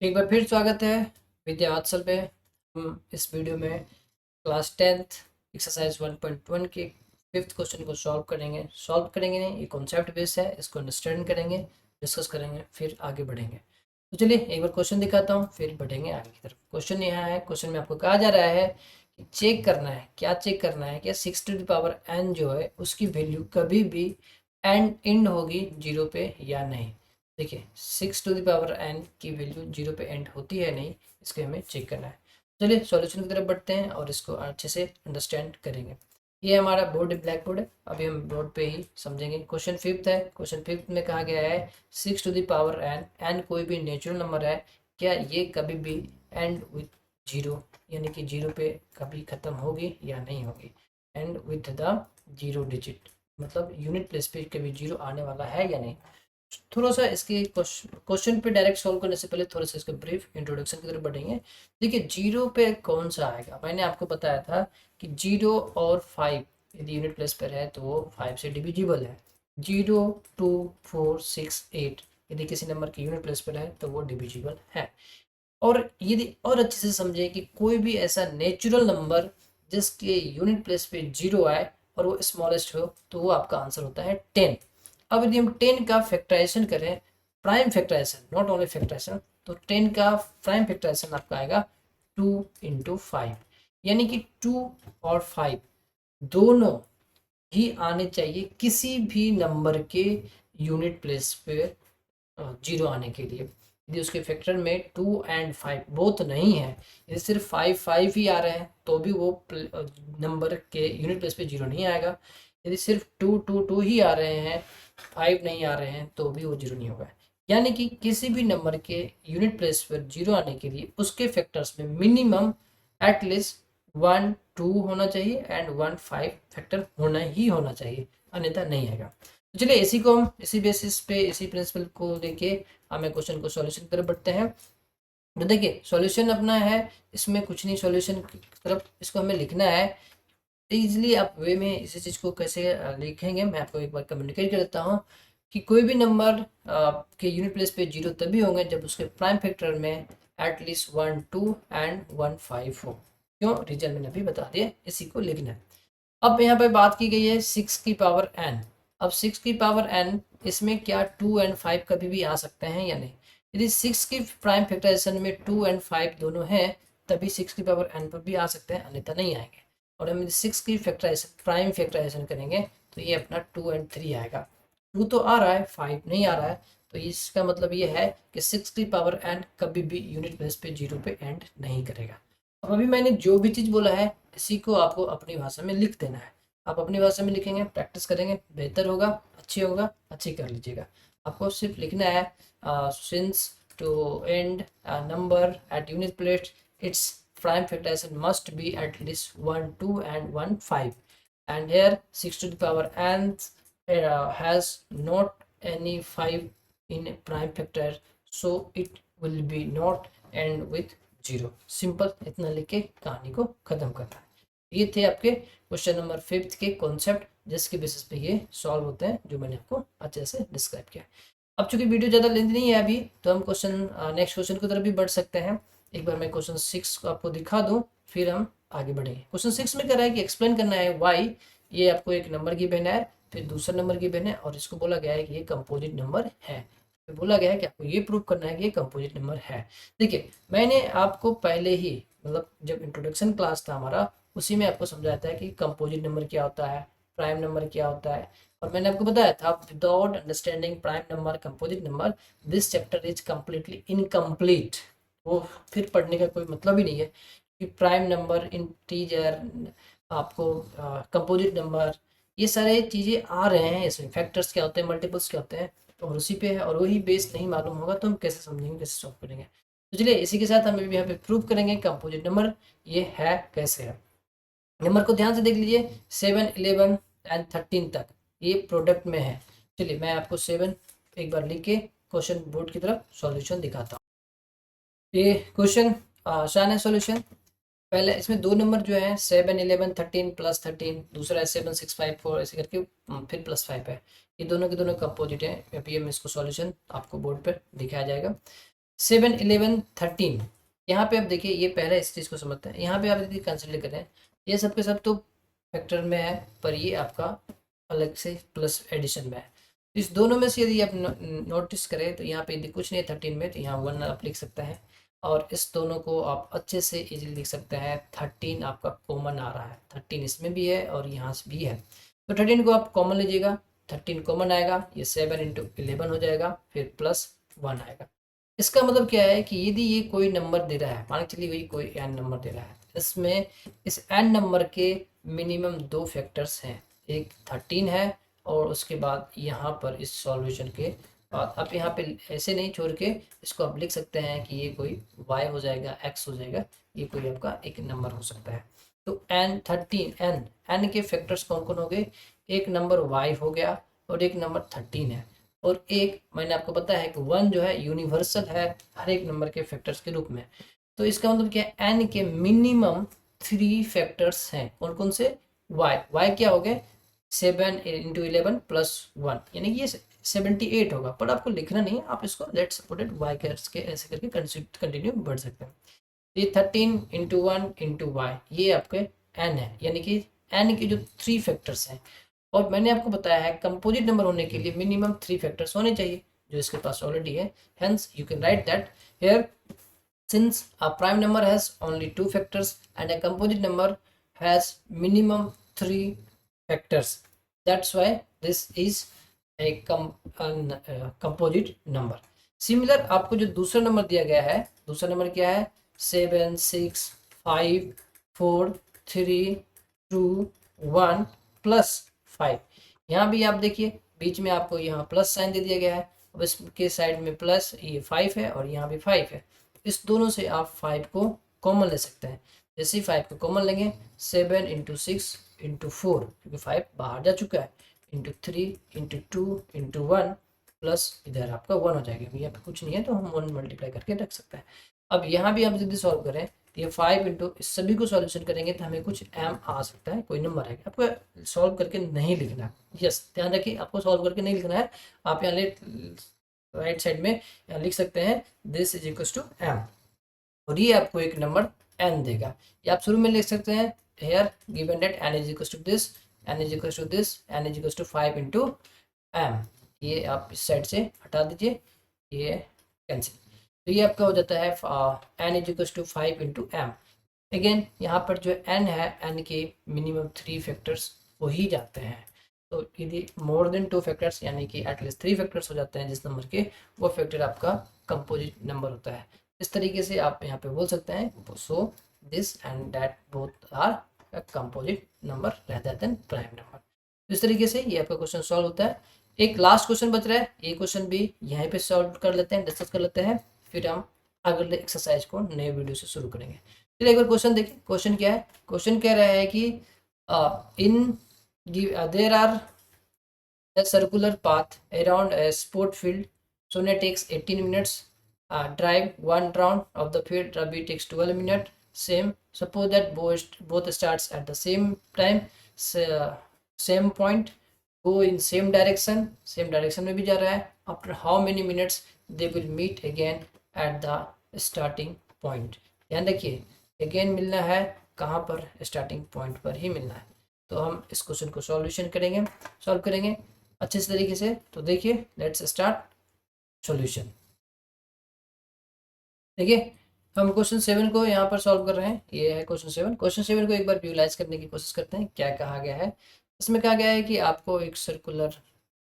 एक बार फिर स्वागत है विद्या वात्सल पे। हम इस वीडियो में क्लास 10th एक्सरसाइज 1.1 के 5th क्वेश्चन को सॉल्व करेंगे नहीं, ये कॉन्सेप्ट बेस्ड है, इसको अंडरस्टैंड करेंगे, डिस्कस करेंगे, फिर आगे बढ़ेंगे। तो चलिए एक बार क्वेश्चन दिखाता हूँ, फिर बढ़ेंगे आगे की तरफ। क्वेश्चन यहाँ है, क्वेश्चन में आपको कहा जा रहा है कि चेक करना है, क्या चेक करना है कि 6n जो है उसकी वैल्यू कभी भी एंड होगी जीरो पे या नहीं। देखिए 6n की वैल्यू जीरो पे एंड होती है नहीं, इसको हमें चेक करना है। चलिए सॉल्यूशन की तरफ बढ़ते हैं और इसको अच्छे से अंडरस्टैंड करेंगे। ये हमारा बोर्ड है, ब्लैक बोर्ड है, अभी हम बोर्ड पे ही समझेंगे। क्वेश्चन फिफ्थ है, क्वेश्चन फिफ्थ में कहा गया है 6n एन कोई भी नेचुरल नंबर है, क्या ये कभी भी एंड विथ जीरो, यानी कि जीरो पे कभी ख़त्म होगी या नहीं होगी। And with the zero digit मतलब यूनिट प्लेस पे कभी जीरो आने वाला है या नहीं। थोड़ा सा इसके क्वेश्चन पे डायरेक्ट सॉल्व करने से पहले थोड़ा सा इसका ब्रीफ इंट्रोडक्शन की तरफ बढ़ेंगे। देखिए जीरो पे कौन सा आएगा, मैंने आपको बताया था कि जीरो और फाइव यदि यूनिट प्लेस पर है तो वो फाइव से डिविजिबल है। Zero, two, four, six, eight यदि किसी नंबर की यूनिट प्लेस पर है तो वो डिविजिबल है। और यदि और अच्छे से समझे कि कोई भी ऐसा नेचुरल नंबर जिसके यूनिट प्लेस पे जीरो आए और वो स्मॉलेस्ट हो, तो वो आपका आंसर होता है 10। अब यदि हम 10 का फैक्टराइजेशन करें, prime factorization not only factorization, तो 10 का प्राइम फैक्टराइजेशन आपका आएगा 2 × 5, यानी कि 2 और 5 दोनों ही आने चाहिए किसी भी नंबर के यूनिट प्लेस पे जीरो आने के लिए। यदि उसके फैक्टर में 2 और 5 बोथ नहीं है, यदि सिर्फ 5 5 ही आ रहे हैं तो भी वो नंबर के यूनिट प्लेस पे जीरो नहीं आएगा। यदि सिर्फ 2 2 2 ही आ रहे हैं, 5 नहीं आ रहे हैं, तो भी वो जीरो नहीं होगा। यानी कि किसी भी नंबर के यूनिट प्लेस पर जीरो आने के लिए उसके फैक्टर्स में मिनिमम एटलीस्ट 1 2 होना चाहिए एंड 1 5 फैक्टर होना चाहिए, अन्यथा नहीं आएगा। तो चलिए इसी को हम इसी बेसिस पे इसी प्रिंसिपल को लेके हमें क्वेश्चन को सॉल्यूशन की तरफ बढ़ते हैं। तो देखिए सॉल्यूशन अपना है, इसमें कुछ नहीं, सॉल्यूशन की तरफ इसको हमें लिखना है इजीली। आप वे में इसी चीज़ को कैसे लिखेंगे मैं आपको एक बार कम्युनिकेट कर देता हूँ कि कोई भी नंबर के यूनिट प्लेस पे जीरो तभी होंगे जब उसके प्राइम फैक्टर में एटलीस्ट 1 2 एंड 1 5 हो। क्यों, रीजन मैंने अभी बता दिया, इसी को लिखना है। अब यहाँ पे बात की गई है 6n। अब 6n इसमें क्या 2 और 5 कभी भी आ सकते हैं या नहीं। यदि 6 की प्राइम फैक्टराइजेशन में 2 और 5 दोनों हैं तभी 6n पर भी आ सकते हैं, अन्यथा नहीं आएंगे। और हम 6 की फैक्टराइजेशन प्राइम फैक्टराइजेशन करेंगे तो ये अपना 2 और 3 आएगा। 2 तो आ रहा है, 5 नहीं आ रहा है, तो इसका मतलब ये है कि 6n कभी भी यूनिट प्लेस पे जीरो पे एंड नहीं करेगा। अब अभी मैंने जो भी चीज़ बोला है इसी को आपको अपनी भाषा में लिख देना है। आप अपनी भाषा में लिखेंगे, प्रैक्टिस करेंगे, बेहतर होगा, अच्छी कर लीजिएगा। आपको सिर्फ लिखना है since two and number at unit place it's prime factorization must be at least 1 2 and 1 5, and here 6 to the power n has not any 5 in prime factor, so it will be not end with zero. Simple इतना लिख के कहानी को खत्म करना है। ये थे आपके क्वेश्चन नंबर 5 के कॉन्सेप्ट जिसके बेसिस पे ये सॉल्व होते हैं, जो मैंने आपको अच्छे से डिस्क्राइब किया। अब चूंकि वीडियो ज़्यादा लेंथ नहीं है अभी, तो हम नेक्स्ट क्वेश्चन की तरफ भी बढ़ सकते हैं। एक बार मैं क्वेश्चन 6 को आपको दिखा दूं, फिर हम आगे बढ़ेंगे। क्वेश्चन 6 में कह रहा है कि एक्सप्लेन करना है वाई, ये आपको एक नंबर गिवन है, फिर दूसरा नंबर गिवन है और इसको बोला गया है कि ये कंपोजिट नंबर है। तो बोला गया है कि आपको ये प्रूव करना है कि ये कंपोजिट नंबर है। देखिए मैंने आपको पहले ही मतलब जब इंट्रोडक्शन क्लास था हमारा, उसी में आपको समझाया था कि कंपोजिट नंबर क्या होता है, प्राइम नंबर क्या होता है। और मैंने आपको बताया था without understanding prime number composite number this chapter is completely incomplete. वो फिर पढ़ने का कोई मतलब ही नहीं है कि प्राइम नंबर, इंटीजर, आपको कंपोजिट नंबर, ये सारे चीज़ें आ रहे हैं इसमें, फैक्टर्स क्या होते हैं, मल्टीपल्स क्या होते हैं, और उसी पे है। और वही बेस नहीं मालूम होगा तो हम कैसे समझेंगे, कैसे सॉल्व करेंगे। तो चलिए इसी के साथ हम यहाँ पे प्रूव करेंगे कंपोजिट नंबर ये है कैसे है। नंबर को ध्यान से देख लीजिए, 7 11 एंड 13 तक ये प्रोडक्ट में है। चलिए मैं आपको 7 एक बार लिख के क्वेश्चन बोर्ड की तरफ सॉल्यूशन दिखाता हूँ। ये क्वेश्चन आसान है सॉल्यूशन। पहले इसमें दो नंबर जो है 7 11 13 प्लस 13, दूसरा है 7 6 5 4, ऐसे करके फिर +5 है। ये दोनों के दोनों कंपोजिट है। अभी हम इसको सॉल्यूशन आपको बोर्ड पर दिखाया जाएगा। 7, 11, 13। यहाँ पे आप देखिए, ये पहले इस चीज़ को समझते हैं। यहाँ पे आप यदि कंसिडर करें, ये सब के सब तो फैक्टर में है, पर ये आपका अलग से प्लस एडिशन में है। इस दोनों में से यदि आप नोटिस करें तो यहाँ पे यदि कुछ नहीं है 13 में, तो यहाँ 1 आप लिख सकते हैं। और इस दोनों को आप अच्छे से इजीली लिख सकते हैं। 13 आपका कॉमन आ रहा है, 13 इसमें भी है और यहाँ से भी है, तो 13 को आप कॉमन लीजिएगा, 13 कॉमन आएगा, ये 7 इंटू 11 हो जाएगा, फिर प्लस 1 आएगा। इसका मतलब क्या है कि यदि ये कोई नंबर दे रहा है, मान के चलिए वही कोई एन नंबर दे रहा है, इसमें इस एन नंबर के मिनिमम 2 फैक्टर्स हैं, एक 13 है और उसके बाद यहाँ पर इस सॉल्यूशन के बाद आप यहाँ पे ऐसे नहीं छोड़ के इसको आप लिख सकते हैं कि ये कोई y हो जाएगा, x हो जाएगा, ये कोई आपका एक नंबर हो सकता है। तो एन 13 एन के फैक्टर्स कौन कौन हो गए, एक नंबर y हो गया और एक नंबर 13 है, और एक मैंने आपको बताया है कि 1 जो है यूनिवर्सल है हर एक नंबर के फैक्टर्स के रूप में। तो इसका मतलब क्या है, एन के मिनिमम 3 फैक्टर्स हैं, कौन कौन से, y क्या हो गए, 7 इंटू 11 प्लस 1, यानी कि ये 78 होगा, पर आपको लिखना नहीं है, आप इसको लेट्स सपोर्ट इट y के ऐसे करके कंटिन्यू बढ़ सकते हैं। ये 13 इंटू 1 इंटू वाई, ये आपके n है, यानी कि n के जो 3 फैक्टर्स हैं। और मैंने आपको बताया है कंपोजिट नंबर होने के लिए मिनिमम 3 फैक्टर्स होने चाहिए, जो इसके पास ऑलरेडी है। Hence you can write that here, since a prime number has only 2 factors and a composite number has minimum 3 factors, that's why this is a composite number। Similar आपको जो दूसरा number दिया गया है, दूसरा नंबर क्या है, 7, 6, 5, 4, 3, 2, 1 प्लस 5। यहाँ भी आप देखिए बीच में आपको यहाँ प्लस साइन दे दिया गया है, अब इसके साइड में प्लस, ये 5 है और यहाँ भी 5 है। इस दोनों से आप 5 को कॉमन ले सकते हैं। जैसे ही 5 को कॉमन लेंगे, 7 इंटू 6 इंटू 4, क्योंकि 5 बाहर जा चुका है, इंटू 3 इंटू 2 इंटू 1 प्लस इधर आपका 1 हो जाएगा। यहाँ पे कुछ नहीं है तो हम 1 मल्टीप्लाई करके रख सकते हैं। अब यहाँ भी आप यदि सॉल्व करें तो ये 5 इंटू इस सभी को सॉल्यूशन करेंगे तो हमें कुछ एम आ सकता है, कोई नंबर आएगा। आपको सॉल्व करके नहीं लिखना, यस ध्यान रखिए, आपको सॉल्व करके नहीं लिखना है। आप यहाँ राइट साइड में लिख सकते हैं this is equal to M, और ये आपको एक नंबर n देगा। या आप शुरू में लिख सकते हैं here given that n is equal to this, n is equal to this, n is equal to 5 into M. ये आप इस साइड से हटा दीजिए, ये कैंसिल, तो ये आपका हो जाता है n is equal to 5 into M. Again यहाँ पर जो n है, n के मिनिमम 3 फैक्टर्स हो ही जाते हैं। तो यदि मोर देन 2 फैक्टर्स यानी कि एटलीस्ट 3 फैक्टर्स हो जाते हैं जिस नंबर के, वो फैक्टर आपका कंपोजिट नंबर होता है। इस तरीके से आप यहाँ पे बोल सकते हैं so this and that both are composite number rather than prime number. इस तरीके से ये आपका क्वेश्चन सॉल्व होता है। एक लास्ट क्वेश्चन बच रहा है, ये क्वेश्चन भी यहीं पे सॉल्व कर लेते हैं, डिस्कस कर लेते हैं, फिर हम अगले एक्सरसाइज को नए वीडियो से शुरू करेंगे। चलिए एक बार क्वेश्चन देखिए, क्वेश्चन क्या है। क्वेश्चन कह रहा है कि in there are a circular path around a sport field. Sonia takes 18 minutes. Drive one round of the field. Ravi takes 12 minutes. Same. Suppose that both starts at the same time. Same point. Go in same direction. Same direction में भी जा रहा है. After how many minutes they will meet again at the starting point. ध्यान रखिए, again मिलना है कहाँ पर, starting point पर ही मिलना है। तो हम इस क्वेश्चन को सॉल्यूशन करेंगे, सॉल्व करेंगे अच्छे से तरीके से। तो देखिए लेट्स स्टार्ट सॉल्यूशन। देखिए हम क्वेश्चन 7 को यहाँ पर सॉल्व कर रहे हैं, ये है क्वेश्चन 7। क्वेश्चन 7 को एक बार विजुलाइज करने की कोशिश करते हैं। क्या कहा गया है इसमें, कहा गया है कि आपको एक सर्कुलर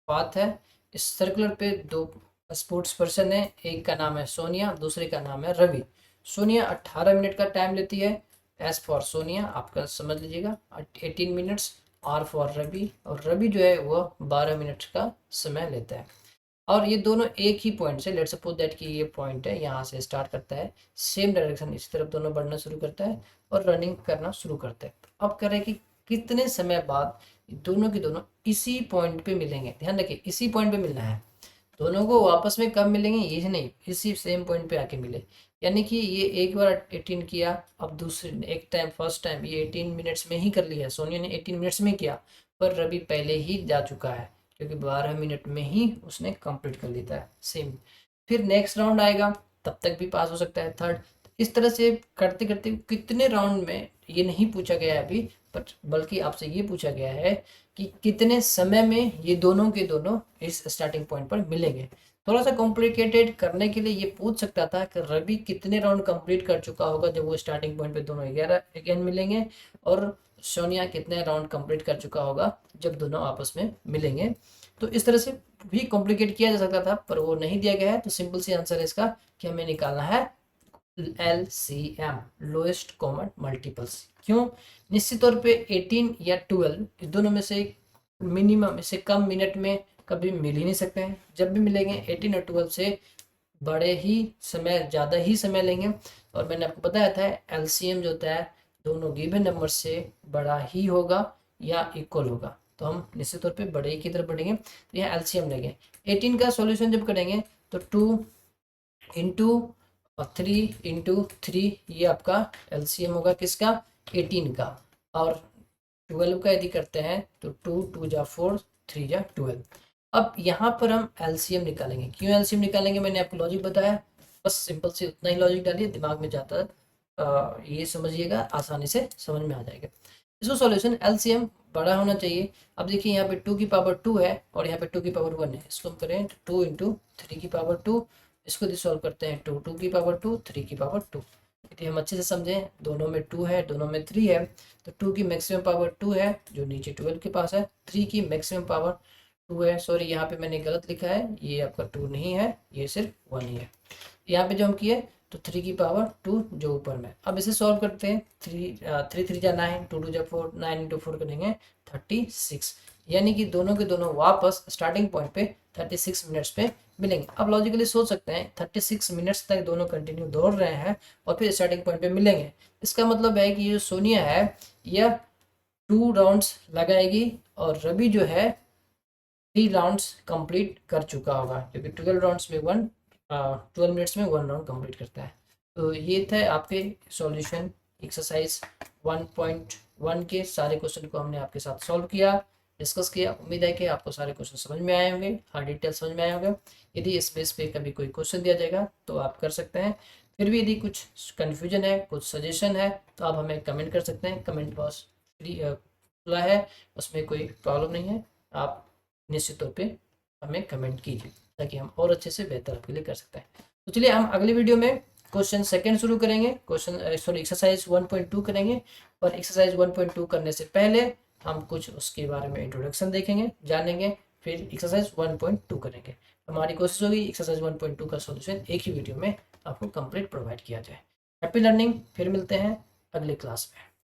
पाथ है, इस सर्कुलर पे 2 स्पोर्ट्स पर्सन है, एक का नाम है सोनिया, दूसरे का नाम है रवि। सोनिया 18 मिनट का टाइम लेती है, एज फॉर सोनिया आपका समझ लीजिएगा 18 मिनट्स, आर फॉर रवि, और रवि जो है वो 12 मिनट का समय लेता है। और ये दोनों एक ही पॉइंट से, लेट्स सपोज दैट कि ये पॉइंट है, यहाँ से स्टार्ट करता है, सेम डायरेक्शन इसी तरफ दोनों बढ़ना शुरू करता है और रनिंग करना शुरू करता है। अब कह रहे हैं कि कितने समय बाद दोनों के दोनों इसी पॉइंट पे मिलेंगे। ध्यान रखिए इसी पॉइंट पे मिलना है, दोनों को आपस में कब मिलेंगे ये नहीं, इसी सेम पॉइंट पे आके मिले। यानी कि ये एक बार 18 किया, अब दूसरे एक टाइम फर्स्ट टाइम ये 18 मिनट्स में ही कर लिया, सोनिया ने 18 मिनट्स में किया, पर रवि पहले ही जा चुका है क्योंकि 12 मिनट में ही उसने कंप्लीट कर लिया है सेम। फिर नेक्स्ट राउंड आएगा तब तक भी पास हो सकता है, थर्ड। इस तरह से करते करते कितने राउंड में, ये नहीं पूछा गया है अभी, बट बल्कि आपसे ये पूछा गया है कि कितने समय में ये दोनों के दोनों इस स्टार्टिंग पॉइंट पर मिलेंगे। थोड़ा सा कॉम्प्लिकेटेड करने के लिए ये पूछ सकता था कि रवि कितने राउंड कंप्लीट कर चुका होगा जब वो स्टार्टिंग पॉइंट पे दोनों 11 अगेन मिलेंगे, और सोनिया कितने राउंड कंप्लीट कर चुका होगा जब दोनों आपस में मिलेंगे। तो इस तरह से भी कॉम्प्लिकेट किया जा सकता था, पर वो नहीं दिया गया है। तो सिंपल सी आंसर है इसका कि हमें निकालना है LCM, लोएस्ट कॉमन मल्टीपल्स। क्यों? निश्चित तौर पे 18 या 12 इस दोनों में से मिनिमम, इससे कम मिनट में कभी मिल ही नहीं सकते हैं। जब भी मिलेंगे 18 और 12 से बड़े ही समय, ज़्यादा ही समय लेंगे। और मैंने आपको बताया था LCM जो होता है दोनों गिवन नंबर से बड़ा ही होगा या इक्वल होगा, तो हम निश्चित तौर पे बड़े ही की तरफ बढ़ेंगे। तो यहाँ LCM लेंगे। 18 का सॉल्यूशन जब करेंगे तो 2 इंटू 3 इंटू 3, ये आपका LCM होगा किसका? 18 का। और 12 का यदि करते हैं तो 2 2 जा 4, 3 जा 12। अब यहाँ पर हम LCM निकालेंगे। क्यों LCM निकालेंगे? मैंने आपको लॉजिक बताया, बस सिंपल से उतना ही लॉजिक डालिए, दिमाग में जाता है ये समझिएगा, आसानी से समझ में आ जाएगा। इसको सॉल्यूशन LCM बड़ा होना चाहिए। अब देखिए यहाँ पे 2 की पावर 2 है और यहाँ पे 2 की पावर 1 है। इसको हम करें 2 इंटू 3 की पावर 2, इसको यदि सॉल्व करते हैं 2 2 की पावर 2, 3 की पावर 2। यदि हम अच्छे से समझें, दोनों में 2 है, दोनों में 3 है, तो 2 की मैक्सिमम पावर 2 है जो नीचे 12 के पास है। 3 की मैक्सिमम पावर 2 है, सॉरी यहाँ पे मैंने गलत लिखा है, ये आपका 2 नहीं है, ये सिर्फ 1 ही है। यहाँ पे जो हम किए तो 3 की पावर 2 जो ऊपर में। अब इसे सॉल्व करते हैं। 3 3 जा 9, 2 2 जा 4, 9 इंटू 4 करेंगे 36। यानी कि दोनों के दोनों वापस स्टार्टिंग पॉइंट पे 36 मिनट्स पे मिलेंगे। अब लॉजिकली सोच सकते हैं 36 मिनट्स तक दोनों कंटिन्यू दौड़ रहे हैं और फिर स्टार्टिंग पॉइंट पे मिलेंगे। इसका मतलब है कि ये सोनिया है यह 2 राउंड्स लगाएगी और रवि जो है 3 राउंड्स कंप्लीट कर चुका होगा, क्योंकि 12 राउंड्स में 12 मिनट्स में 1 राउंड कंप्लीट करता है। तो ये थे आपके सॉल्यूशन एक्सरसाइज 1.1 के। सारे क्वेश्चन को हमने आपके साथ सॉल्व किया, डिस्कस किया। उम्मीद है कि आपको सारे क्वेश्चन समझ में आए होंगे, हर डिटेल समझ में आए होंगे। यदि इस बेस पे कभी कोई क्वेश्चन दिया जाएगा तो आप कर सकते हैं। फिर भी यदि कुछ कन्फ्यूजन है, कुछ सजेशन है, तो आप हमें कमेंट कर सकते हैं। कमेंट बॉक्स फ्री खुला है, उसमें कोई प्रॉब्लम नहीं है। आप निश्चित तौर पे हमें कमेंट कीजिए ताकि हम और अच्छे से बेहतर आपके लिए कर सकते हैं। तो चलिए हम अगले वीडियो में क्वेश्चन सेकंड शुरू करेंगे, एक्सरसाइज 1.2 करेंगे। और एक्सरसाइज 1.2 करने से पहले हम कुछ उसके बारे में इंट्रोडक्शन देखेंगे, जानेंगे, फिर एक्सरसाइज 1.2 करेंगे। हमारी कोशिश होगी एक्सरसाइज 1.2 का सॉल्यूशन एक ही वीडियो में आपको कंप्लीट प्रोवाइड किया जाए। Happy learning. फिर मिलते हैं अगले क्लास में।